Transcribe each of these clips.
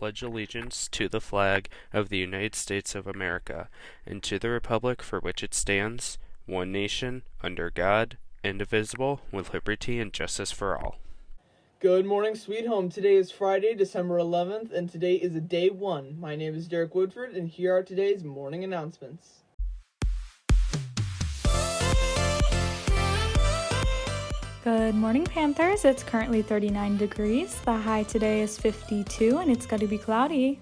pledge allegiance to the flag of the United States of America, and to the republic for which it stands, one nation, under God, indivisible, with liberty and justice for all. Good morning, Sweet Home. Today is Friday, December 11th, and today is day one. My name is Derek Woodford, and here are today's morning announcements. Good morning, Panthers. It's currently 39 degrees. The high today is 52, and it's going to be cloudy.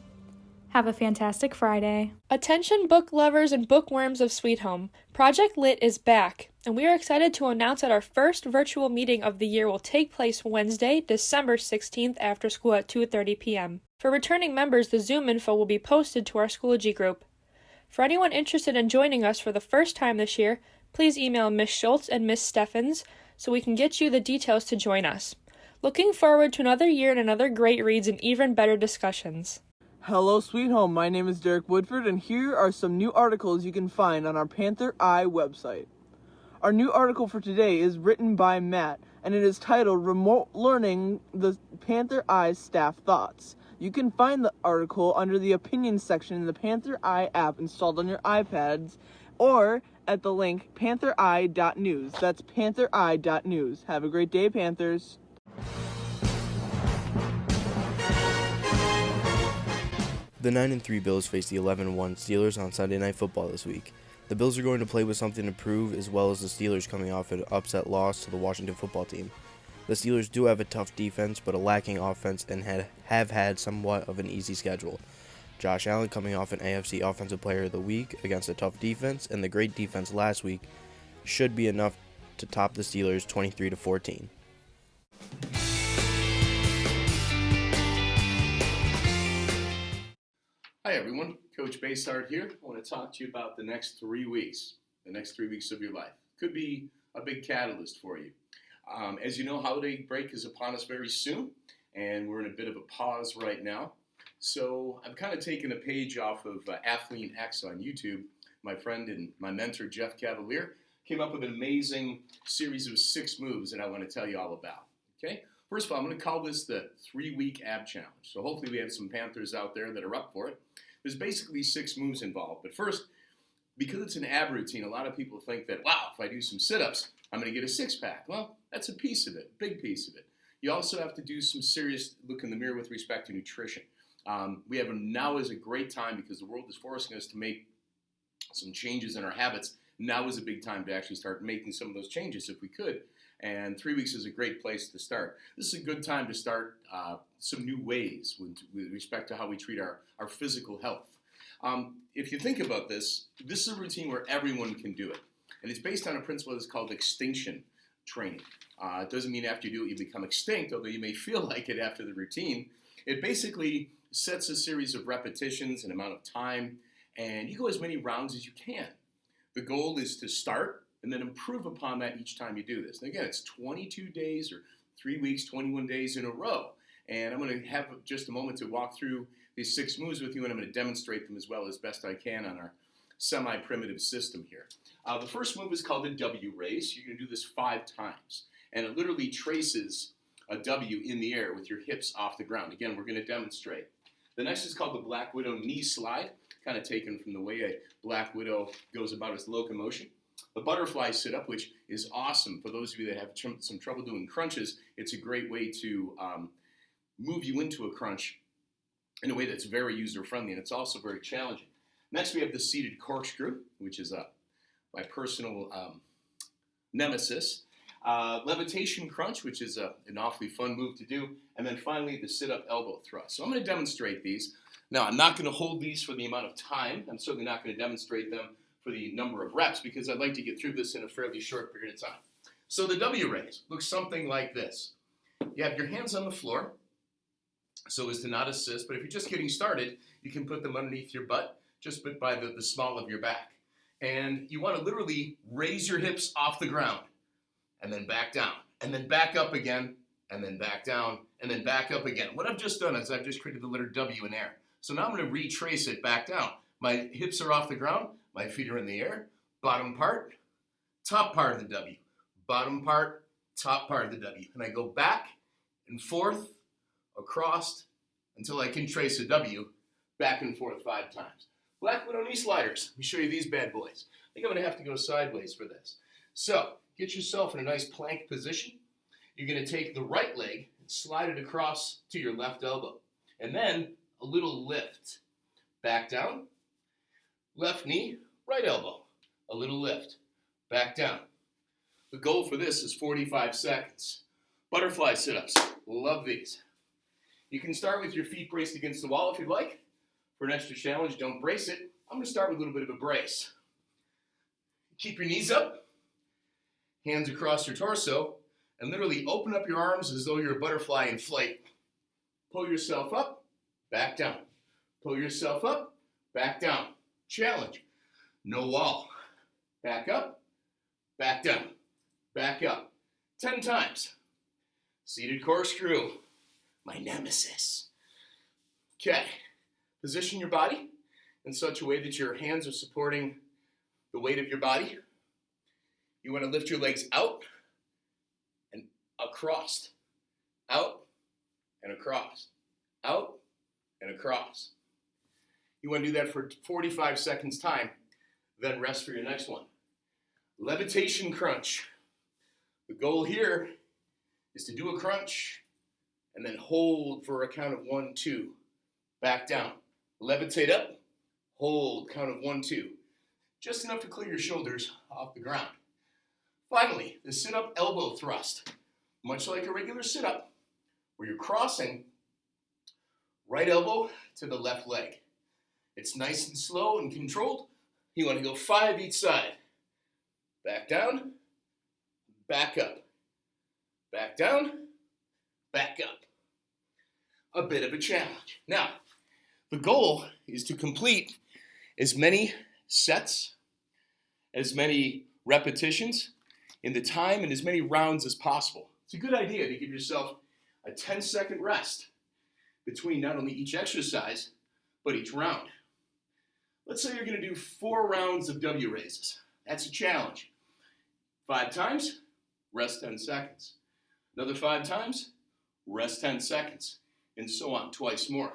Have a fantastic Friday. Attention book lovers and bookworms of Sweet Home. Project Lit is back, and we are excited to announce that our first virtual meeting of the year will take place Wednesday, December 16th after school at 2:30 p.m. For returning members, the Zoom info will be posted to our Schoology group. For anyone interested in joining us for the first time this year, please email Ms. Schultz and Ms. Steffens so we can get you the details to join us. Looking forward to another year and another great reads and even better discussions. Hello, Sweet Home. My name is Derek Woodford, and here are some new articles you can find on our Panther Eye website. Our new article for today is written by Matt, and it is titled Remote Learning, the Panther Eye Staff Thoughts. You can find the article under the Opinions section in the Panther Eye app installed on your iPads, or at the link pantheri.news. That's pantheri.news. Have a great day, Panthers. The 9-3 Bills face the 11-1 Steelers on Sunday Night Football this week. The Bills are going to play with something to prove, as well as the Steelers coming off an upset loss to the Washington football team. The Steelers do have a tough defense, but a lacking offense, and have had somewhat of an easy schedule. Josh Allen coming off an AFC Offensive Player of the Week against a tough defense, and the great defense last week should be enough to top the Steelers 23-14. Hi everyone, Coach Baysard here. I want to talk to you about the next 3 weeks, of your life. Could be a big catalyst for you. As you know, holiday break is upon us very soon, and we're in a bit of a pause right now. So I've kind of taken a page off of Athlete X on YouTube. My friend and my mentor, Jeff Cavalier, came up with an amazing series of 6 moves that I want to tell you all about. Okay? First of all, I'm going to call this the 3-week ab challenge. So hopefully we have some Panthers out there that are up for it. There's basically 6 moves involved. But first, because it's an ab routine, a lot of people think that, wow, if I do some sit-ups, I'm going to get a 6-pack. Well, that's a piece of it, big piece of it. You also have to do some serious look in the mirror with respect to nutrition. Now is a great time because the world is forcing us to make some changes in our habits. Now is a big time to actually start making some of those changes if we could. And 3 weeks is a great place to start. This is a good time to start some new ways with respect to how we treat our physical health. If you think about this is a routine where everyone can do it. And it's based on a principle that's called extinction training. It doesn't mean after you do it you become extinct, although you may feel like it after the routine. It basically sets a series of repetitions, an amount of time, and you go as many rounds as you can. The goal is to start and then improve upon that each time you do this. And again, it's 22 days or 3 weeks, 21 days in a row. And I'm going to have just a moment to walk through these 6 moves with you, and I'm going to demonstrate them as well as best I can on our semi-primitive system here. The first move is called the W raise. You're going to do this 5 times. And it literally traces a W in the air with your hips off the ground. Again, we're going to demonstrate. The next is called the Black Widow knee slide, kind of taken from the way a Black Widow goes about its locomotion. The butterfly sit-up, which is awesome for those of you that have some trouble doing crunches. It's a great way to move you into a crunch in a way that's very user-friendly, and it's also very challenging. Next, we have the seated corkscrew, which is my personal nemesis. Levitation crunch, which is an awfully fun move to do. And then finally, the sit-up elbow thrust. So I'm going to demonstrate these. Now, I'm not going to hold these for the amount of time. I'm certainly not going to demonstrate them for the number of reps because I'd like to get through this in a fairly short period of time. So the W raise looks something like this. You have your hands on the floor so as to not assist, but if you're just getting started, you can put them underneath your butt, just by the small of your back. And you want to literally raise your hips off the ground and then back down, and then back up again, and then back down, and then back up again. What I've just done is I've just created the letter W in air. So now I'm going to retrace it back down. My hips are off the ground, my feet are in the air, bottom part, top part of the W, bottom part, top part of the W. And I go back and forth, across, until I can trace a W, back and forth 5 times. Black widow knee sliders. Let me show you these bad boys. I think I'm going to have to go sideways for this. So, get yourself in a nice plank position. You're going to take the right leg and slide it across to your left elbow. And then a little lift. Back down. Left knee, right elbow. A little lift. Back down. The goal for this is 45 seconds. Butterfly sit-ups. Love these. You can start with your feet braced against the wall if you'd like. For an extra challenge, don't brace it. I'm going to start with a little bit of a brace. Keep your knees up, hands across your torso, and literally open up your arms as though you're a butterfly in flight. Pull yourself up, back down. Pull yourself up, back down. Challenge. No wall. Back up, back down, back up. 10 times. Seated corkscrew. My nemesis. Okay. Position your body in such a way that your hands are supporting the weight of your body. You want to lift your legs out and across. Out and across. Out and across. You want to do that for 45 seconds time, then rest for your next one. Levitation crunch. The goal here is to do a crunch and then hold for a count of 1, 2. Back down. Levitate up, hold, count of 1, 2. Just enough to clear your shoulders off the ground. Finally, the sit-up elbow thrust. Much like a regular sit-up, where you're crossing right elbow to the left leg. It's nice and slow and controlled. You want to go 5 each side. Back down, back up. Back down, back up. A bit of a challenge. Now, the goal is to complete as many sets, as many repetitions in the time and as many rounds as possible. It's a good idea to give yourself a 10-second rest between not only each exercise, but each round. Let's say you're going to do 4 rounds of W raises. That's a challenge. 5 times, rest 10 seconds. Another 5 times, rest 10 seconds, and so on, twice more.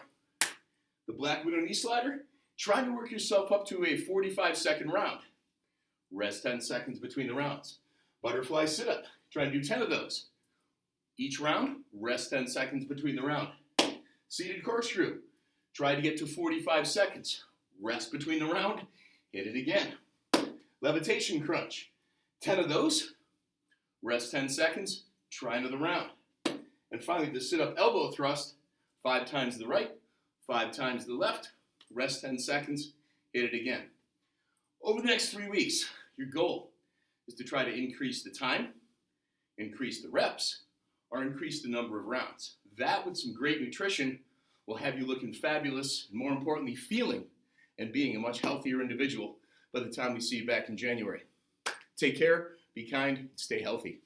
The black widow knee slider, try to work yourself up to a 45-second round. Rest 10 seconds between the rounds. Butterfly sit-up, try to do 10 of those. Each round, rest 10 seconds between the round. Seated corkscrew, try to get to 45 seconds. Rest between the round, hit it again. Levitation crunch, 10 of those. Rest 10 seconds, try another round. And finally, the sit-up elbow thrust, 5 times the right, 5 times the left, rest 10 seconds, hit it again. Over the next 3 weeks, your goal is to try to increase the time, increase the reps, or increase the number of rounds. That, with some great nutrition, will have you looking fabulous, and more importantly, feeling and being a much healthier individual by the time we see you back in January. Take care, be kind, stay healthy.